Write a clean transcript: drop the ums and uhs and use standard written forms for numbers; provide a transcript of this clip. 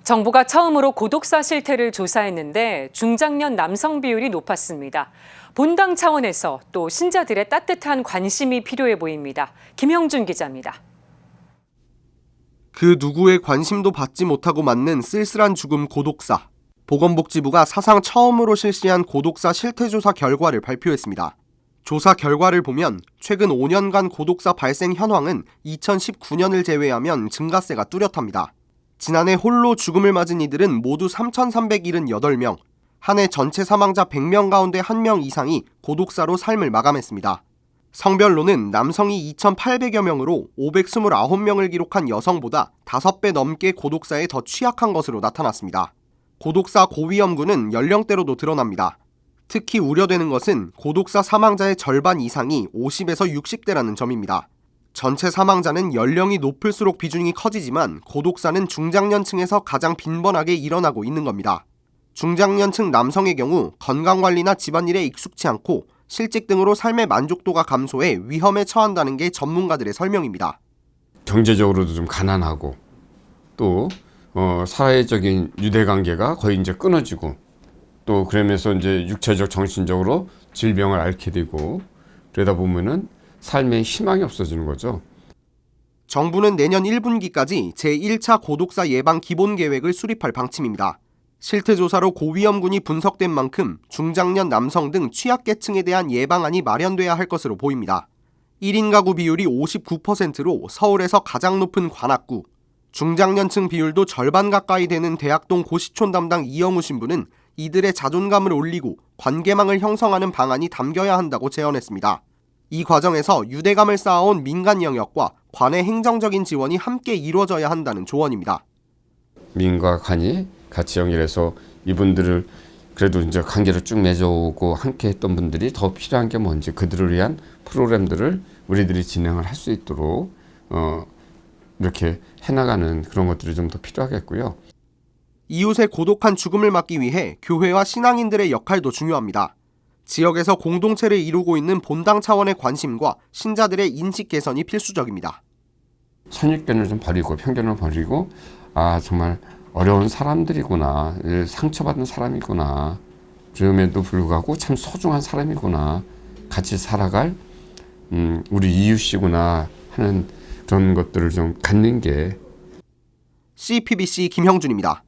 정부가 처음으로 고독사 실태를 조사했는데 중장년 남성 비율이 높았습니다. 본당 차원에서 또 신자들의 따뜻한 관심이 필요해 보입니다. 김형준 기자입니다. 그 누구의 관심도 받지 못하고 맞는 쓸쓸한 죽음 고독사. 보건복지부가 사상 처음으로 실시한 고독사 실태조사 결과를 발표했습니다. 조사 결과를 보면 최근 5년간 고독사 발생 현황은 2019년을 제외하면 증가세가 뚜렷합니다. 지난해 홀로 죽음을 맞은 이들은 모두 3,378명, 한 해 전체 사망자 100명 가운데 1명 이상이 고독사로 삶을 마감했습니다. 성별로는 남성이 2,800여 명으로 529명을 기록한 여성보다 5배 넘게 고독사에 더 취약한 것으로 나타났습니다. 고독사 고위험군은 연령대로도 드러납니다. 특히 우려되는 것은 고독사 사망자의 절반 이상이 50에서 60대라는 점입니다. 전체 사망자는 연령이 높을수록 비중이 커지지만 고독사는 중장년층에서 가장 빈번하게 일어나고 있는 겁니다. 중장년층 남성의 경우 건강관리나 집안일에 익숙치 않고 실직 등으로 삶의 만족도가 감소해 위험에 처한다는 게 전문가들의 설명입니다. 경제적으로도 좀 가난하고 또 사회적인 유대관계가 거의 이제 끊어지고 또 그러면서 이제 육체적 정신적으로 질병을 앓게 되고 그러다 보면은 삶에 희망이 없어지는 거죠. 정부는 내년 1분기까지 제1차 고독사 예방 기본계획을 수립할 방침입니다. 실태조사로 고위험군이 분석된 만큼 중장년 남성 등 취약계층에 대한 예방안이 마련돼야 할 것으로 보입니다. 1인 가구 비율이 59%로 서울에서 가장 높은 관악구, 중장년층 비율도 절반 가까이 되는 대학동 고시촌 담당 이영우 신부는 이들의 자존감을 올리고 관계망을 형성하는 방안이 담겨야 한다고 제언했습니다. 이 과정에서 유대감을 쌓아온 민간 영역과 관의 행정적인 지원이 함께 이루어져야 한다는 조언입니다. 민과 관이 같이 연결해서 이분들을 그래도 이제 관계를 쭉 맺어오고 함께 했던 분들이 더 필요한 게 뭔지 그들을 위한 프로그램들을 우리들이 진행을 할 수 있도록 이렇게 해나가는 그런 것들이 좀 더 필요하겠고요. 이웃의 고독한 죽음을 막기 위해 교회와 신앙인들의 역할도 중요합니다. 지역에서 공동체를 이루고 있는 본당 차원의 관심과 신자들의 인식 개선이 필수적입니다. 선입견을 좀 버리고 편견을 버리고 정말 어려운 사람들이구나, 상처받은 사람이구나, 그럼에도 불구하고 참 소중한 사람이구나, 같이 살아갈 우리 이웃이구나 하는 그런 것들을 좀 갖는 게 CPBC 김형준입니다.